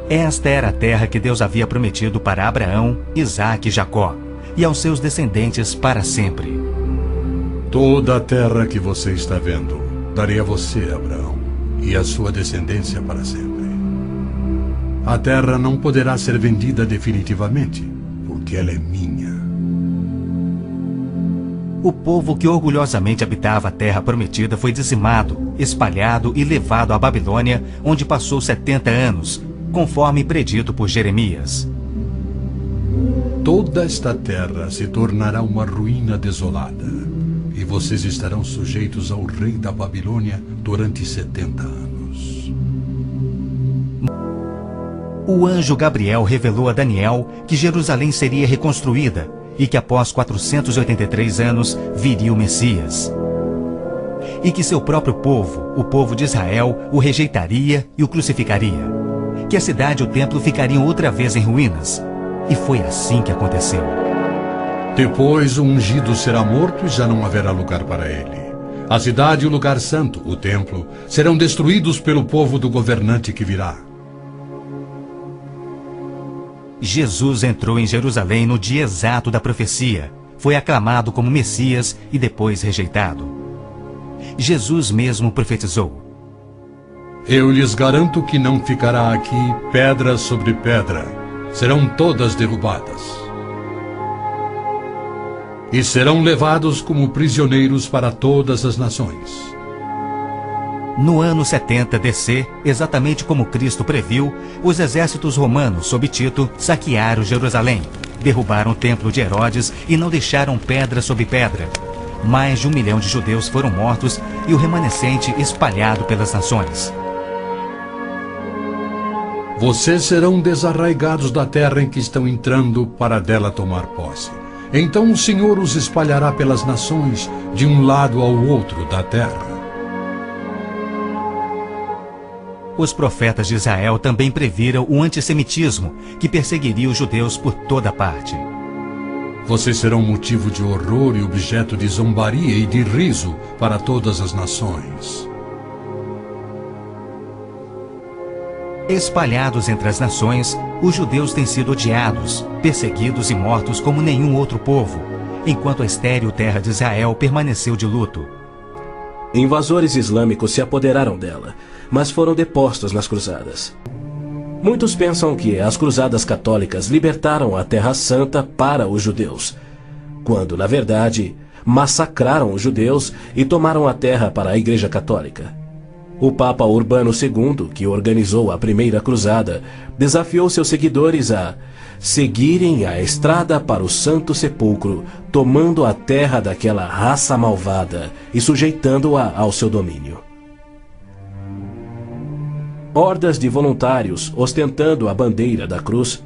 Esta era a terra que Deus havia prometido para Abraão, Isaque e Jacó, e aos seus descendentes para sempre. Toda a terra que você está vendo, darei a você, Abraão, e a sua descendência para sempre. A terra não poderá ser vendida definitivamente, porque ela é minha. O povo que orgulhosamente habitava a terra prometida foi dizimado, espalhado e levado à Babilônia, onde passou 70 anos, conforme predito por Jeremias. Toda esta terra se tornará uma ruína desolada, e vocês estarão sujeitos ao rei da Babilônia durante 70 anos. O anjo Gabriel revelou a Daniel que Jerusalém seria reconstruída e que após 483 anos viria o Messias. E que seu próprio povo, o povo de Israel, o rejeitaria e o crucificaria. Que a cidade e o templo ficariam outra vez em ruínas. E foi assim que aconteceu. Depois o ungido será morto e já não haverá lugar para ele. A cidade e o lugar santo, o templo, serão destruídos pelo povo do governante que virá. Jesus entrou em Jerusalém no dia exato da profecia. Foi aclamado como Messias e depois rejeitado. Jesus mesmo profetizou: Eu lhes garanto que não ficará aqui pedra sobre pedra. Serão todas derrubadas. E serão levados como prisioneiros para todas as nações. No ano 70 DC, exatamente como Cristo previu, os exércitos romanos, sob Tito, saquearam Jerusalém, derrubaram o templo de Herodes e não deixaram pedra sobre pedra. Mais de 1 milhão de judeus foram mortos e o remanescente espalhado pelas nações. Vocês serão desarraigados da terra em que estão entrando para dela tomar posse. Então o Senhor os espalhará pelas nações, de um lado ao outro da terra. Os profetas de Israel também previram o antissemitismo, que perseguiria os judeus por toda parte. Vocês serão motivo de horror e objeto de zombaria e de riso para todas as nações. Espalhados entre as nações, os judeus têm sido odiados, perseguidos e mortos como nenhum outro povo, enquanto a estéril terra de Israel permaneceu de luto. Invasores islâmicos se apoderaram dela, mas foram depostos nas cruzadas. Muitos pensam que as cruzadas católicas libertaram a Terra Santa para os judeus, quando, na verdade, massacraram os judeus e tomaram a terra para a Igreja Católica. O Papa Urbano II, que organizou a primeira cruzada, desafiou seus seguidores a seguirem a estrada para o Santo Sepulcro, tomando a terra daquela raça malvada e sujeitando-a ao seu domínio. Hordas de voluntários, ostentando a bandeira da cruz,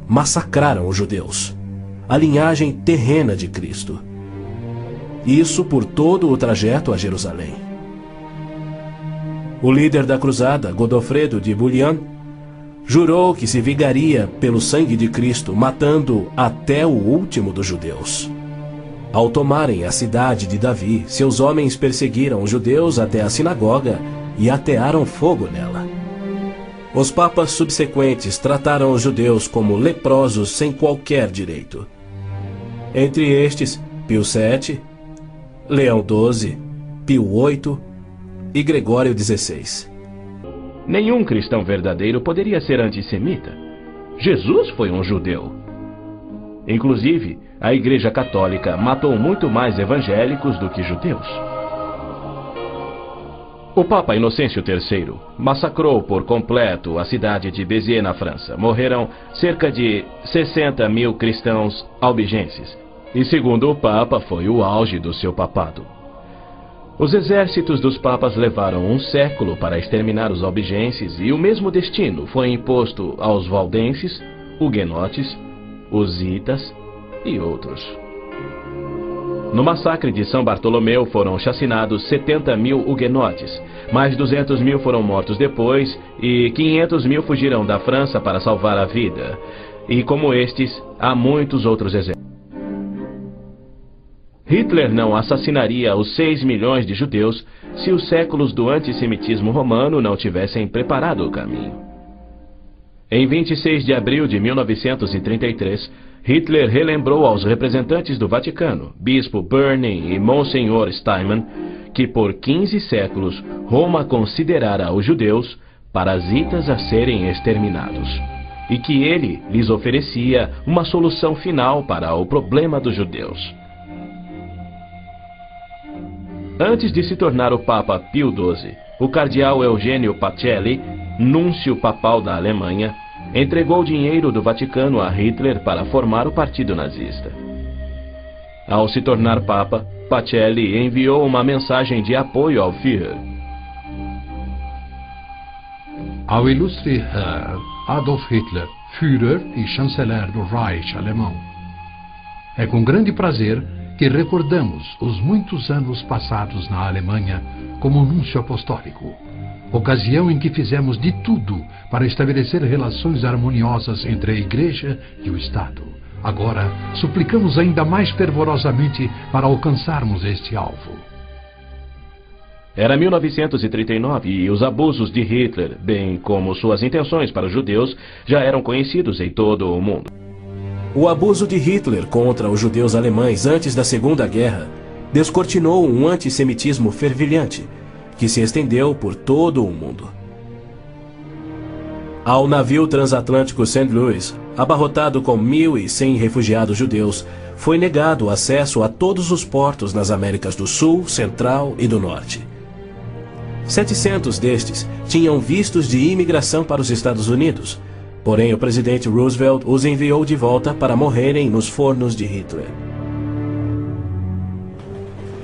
massacraram os judeus, a linhagem terrena de Cristo. Isso por todo o trajeto a Jerusalém. O líder da cruzada, Godofredo de Bouillon, jurou que se vingaria pelo sangue de Cristo, matando até o último dos judeus. Ao tomarem a cidade de Davi, seus homens perseguiram os judeus até a sinagoga e atearam fogo nela. Os papas subsequentes trataram os judeus como leprosos sem qualquer direito. Entre estes, Pio VII, Leão XII, Pio VIII e Gregório XVI. Nenhum cristão verdadeiro poderia ser antissemita. Jesus foi um judeu. Inclusive, a Igreja Católica matou muito mais evangélicos do que judeus. O Papa Inocêncio III massacrou por completo a cidade de Béziers, na França. Morreram cerca de 60 mil cristãos albigenses. E segundo o Papa, foi o auge do seu papado. Os exércitos dos papas levaram um século para exterminar os albigenses e o mesmo destino foi imposto aos valdenses, huguenotes, husitas e outros. No massacre de São Bartolomeu foram chacinados 70 mil huguenotes, mais 200 mil foram mortos depois e 500 mil fugiram da França para salvar a vida. E como estes, há muitos outros exemplos. Hitler não assassinaria os 6 milhões de judeus se os séculos do antissemitismo romano não tivessem preparado o caminho. Em 26 de abril de 1933, Hitler relembrou aos representantes do Vaticano, Bispo Burney e Monsenhor Steinman, que por 15 séculos Roma considerara os judeus parasitas a serem exterminados, e que ele lhes oferecia uma solução final para o problema dos judeus. Antes de se tornar o Papa Pio XII, o cardeal Eugênio Pacelli, núncio papal da Alemanha, entregou dinheiro do Vaticano a Hitler para formar o Partido Nazista. Ao se tornar Papa, Pacelli enviou uma mensagem de apoio ao Führer. Ao ilustre Herr Adolf Hitler, Führer e chanceler do Reich alemão. É com grande prazer que recordamos os muitos anos passados na Alemanha como núncio apostólico, ocasião em que fizemos de tudo para estabelecer relações harmoniosas entre a Igreja e o Estado. Agora, suplicamos ainda mais fervorosamente para alcançarmos este alvo. Era 1939 e os abusos de Hitler, bem como suas intenções para os judeus, já eram conhecidos em todo o mundo. O abuso de Hitler contra os judeus alemães antes da Segunda Guerra descortinou um antissemitismo fervilhante, que se estendeu por todo o mundo. Ao navio transatlântico St. Louis, abarrotado com 1.100 refugiados judeus, foi negado acesso a todos os portos nas Américas do Sul, Central e do Norte. 700 destes tinham vistos de imigração para os Estados Unidos, porém o presidente Roosevelt os enviou de volta para morrerem nos fornos de Hitler.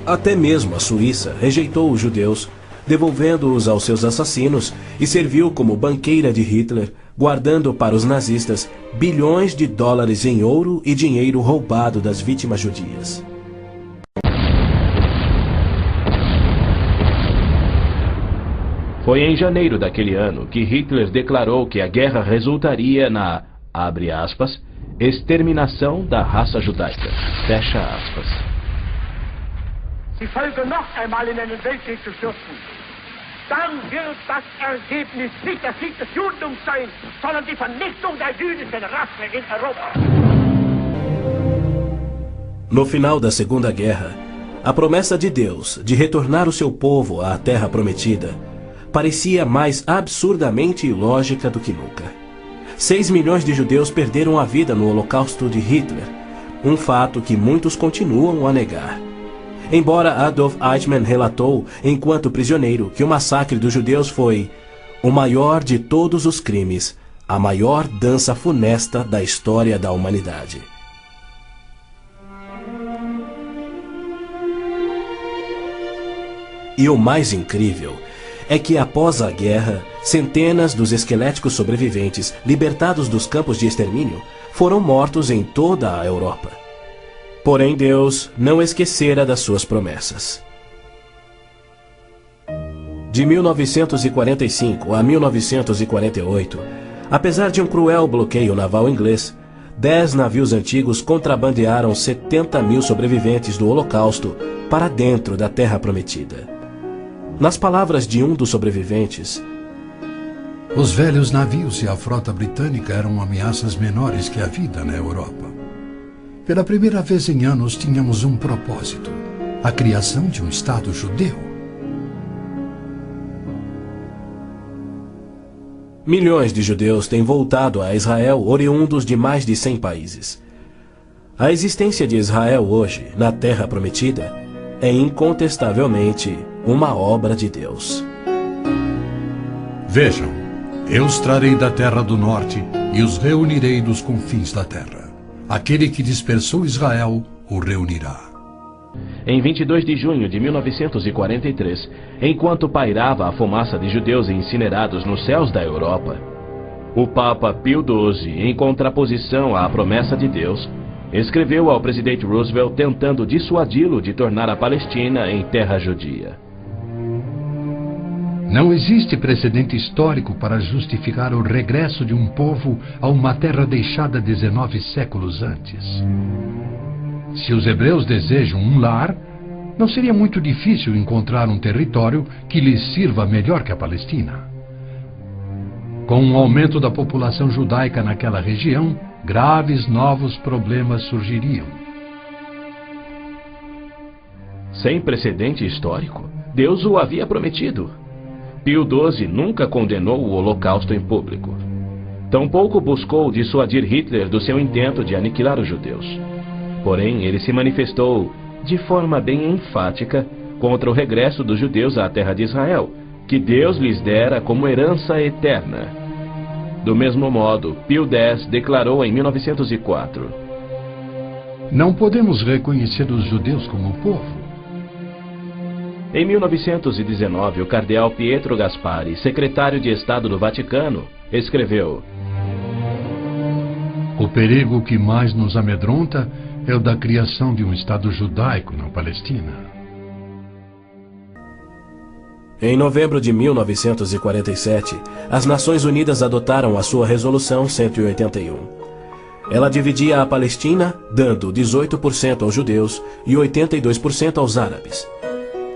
Até mesmo a Suíça rejeitou os judeus, devolvendo-os aos seus assassinos, e serviu como banqueira de Hitler, guardando para os nazistas bilhões de dólares em ouro e dinheiro roubado das vítimas judias. Foi em janeiro daquele ano que Hitler declarou que a guerra resultaria na, abre aspas, exterminação da raça judaica, fecha aspas. Die Völker noch einmal in einen Weltkrieg zu stürzen, dann wird das Ergebnis nicht der Sieg des Judentums sein, sondern die Vernichtung der jüdischen Rasse in Europa. No final da Segunda Guerra, a promessa de Deus de retornar o seu povo à Terra Prometida parecia mais absurdamente ilógica do que nunca. 6 milhões de judeus perderam a vida no Holocausto de Hitler, um fato que muitos continuam a negar. Embora Adolf Eichmann relatou, enquanto prisioneiro, que o massacre dos judeus foi o maior de todos os crimes, a maior dança funesta da história da humanidade. E o mais incrível é que após a guerra, centenas dos esqueléticos sobreviventes, libertados dos campos de extermínio, foram mortos em toda a Europa. Porém, Deus não esquecera das suas promessas. De 1945 a 1948, apesar de um cruel bloqueio naval inglês, 10 navios antigos contrabandearam 70 mil sobreviventes do Holocausto para dentro da Terra Prometida. Nas palavras de um dos sobreviventes, os velhos navios e a frota britânica eram ameaças menores que a vida na Europa. Pela primeira vez em anos tínhamos um propósito: a criação de um Estado judeu. Milhões de judeus têm voltado a Israel oriundos de mais de 100 países. A existência de Israel hoje, na Terra Prometida, é incontestavelmente uma obra de Deus. Vejam, eu os trarei da terra do norte e os reunirei dos confins da terra. Aquele que dispersou Israel o reunirá. Em 22 de junho de 1943, enquanto pairava a fumaça de judeus incinerados nos céus da Europa, o Papa Pio XII, em contraposição à promessa de Deus, escreveu ao presidente Roosevelt tentando dissuadi-lo de tornar a Palestina em terra judia. Não existe precedente histórico para justificar o regresso de um povo a uma terra deixada 19 séculos antes. Se os hebreus desejam um lar, não seria muito difícil encontrar um território que lhes sirva melhor que a Palestina. Com o aumento da população judaica naquela região, graves novos problemas surgiriam. Sem precedente histórico, Deus o havia prometido. Pio XII nunca condenou o Holocausto em público. Tampouco buscou dissuadir Hitler do seu intento de aniquilar os judeus. Porém, ele se manifestou, de forma bem enfática, contra o regresso dos judeus à terra de Israel, que Deus lhes dera como herança eterna. Do mesmo modo, Pio X declarou em 1904: Não podemos reconhecer os judeus como povo. Em 1919, o cardeal Pietro Gasparri, secretário de Estado do Vaticano, escreveu: O perigo que mais nos amedronta é o da criação de um Estado judaico na Palestina. Em novembro de 1947, as Nações Unidas adotaram a sua Resolução 181. Ela dividia a Palestina, dando 18% aos judeus e 82% aos árabes.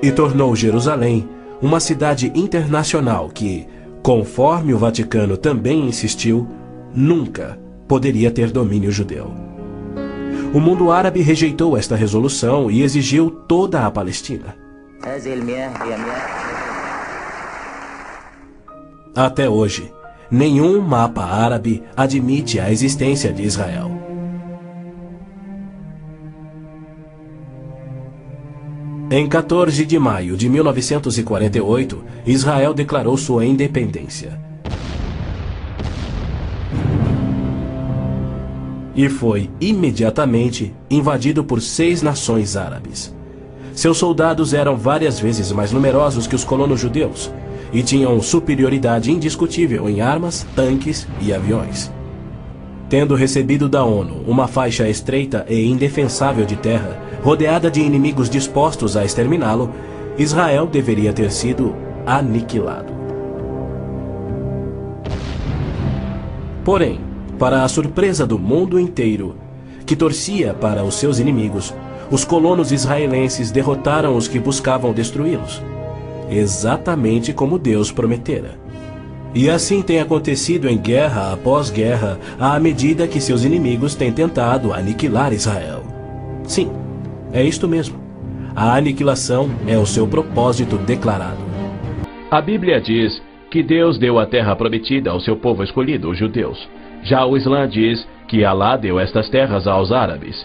E tornou Jerusalém uma cidade internacional que, conforme o Vaticano também insistiu, nunca poderia ter domínio judeu. O mundo árabe rejeitou esta resolução e exigiu toda a Palestina. Até hoje, nenhum mapa árabe admite a existência de Israel. Em 14 de maio de 1948, Israel declarou sua independência. E foi imediatamente invadido por 6 nações árabes. Seus soldados eram várias vezes mais numerosos que os colonos judeus e tinham superioridade indiscutível em armas, tanques e aviões. Tendo recebido da ONU uma faixa estreita e indefensável de terra, rodeada de inimigos dispostos a exterminá-lo, Israel deveria ter sido aniquilado. Porém, para a surpresa do mundo inteiro, que torcia para os seus inimigos, os colonos israelenses derrotaram os que buscavam destruí-los, exatamente como Deus prometera. E assim tem acontecido em guerra após guerra, à medida que seus inimigos têm tentado aniquilar Israel. Sim, é isto mesmo. A aniquilação é o seu propósito declarado. A Bíblia diz que Deus deu a terra prometida ao seu povo escolhido, os judeus. Já o Islã diz que Alá deu estas terras aos árabes.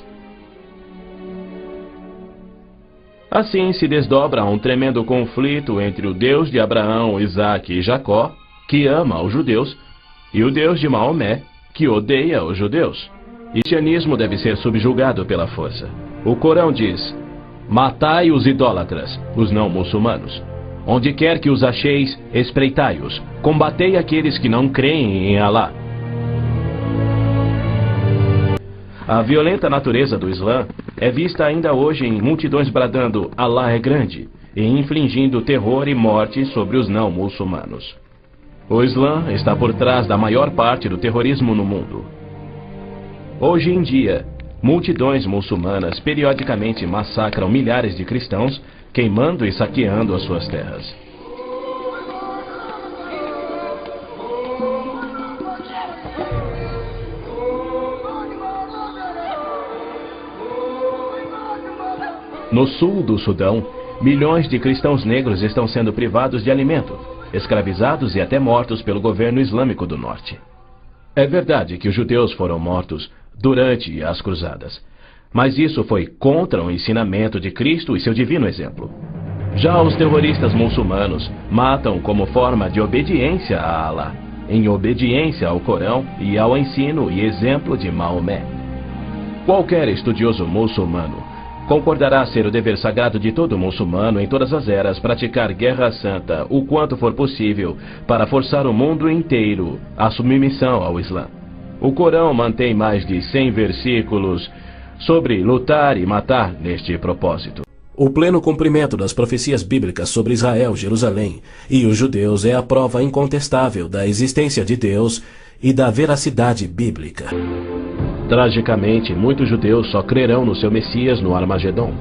Assim se desdobra um tremendo conflito entre o Deus de Abraão, Isaque e Jacó, que ama os judeus, e o Deus de Maomé, que odeia os judeus. O cristianismo deve ser subjugado pela força. O Corão diz: matai os idólatras, os não muçulmanos. Onde quer que os acheis, espreitai-os. Combatei aqueles que não creem em Alá. A violenta natureza do Islã é vista ainda hoje em multidões bradando Alá é grande e infligindo terror e morte sobre os não muçulmanos. O Islã está por trás da maior parte do terrorismo no mundo. Hoje em dia, multidões muçulmanas periodicamente massacram milhares de cristãos, queimando e saqueando as suas terras. No sul do Sudão, milhões de cristãos negros estão sendo privados de alimento, escravizados e até mortos pelo governo islâmico do norte. É verdade que os judeus foram mortos durante as cruzadas, mas isso foi contra o ensinamento de Cristo e seu divino exemplo. Já os terroristas muçulmanos matam como forma de obediência a Alá, em obediência ao Corão e ao ensino e exemplo de Maomé. Qualquer estudioso muçulmano concordará ser o dever sagrado de todo muçulmano em todas as eras praticar guerra santa o quanto for possível para forçar o mundo inteiro à submissão ao Islã. O Corão mantém mais de 100 versículos sobre lutar e matar neste propósito. O pleno cumprimento das profecias bíblicas sobre Israel, Jerusalém e os judeus é a prova incontestável da existência de Deus e da veracidade bíblica. Tragicamente, muitos judeus só crerão no seu Messias no Armagedon,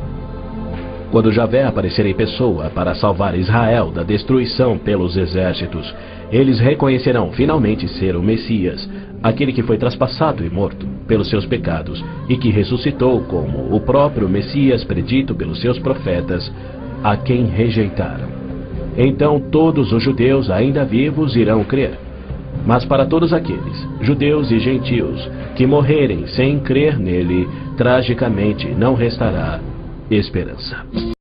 quando Javé aparecer em pessoa para salvar Israel da destruição pelos exércitos eles reconhecerão finalmente ser o Messias, aquele que foi traspassado e morto pelos seus pecados e que ressuscitou como o próprio Messias predito pelos seus profetas, a quem rejeitaram. Então todos os judeus ainda vivos irão crer. Mas para todos aqueles, judeus e gentios, que morrerem sem crer nele, tragicamente não restará esperança.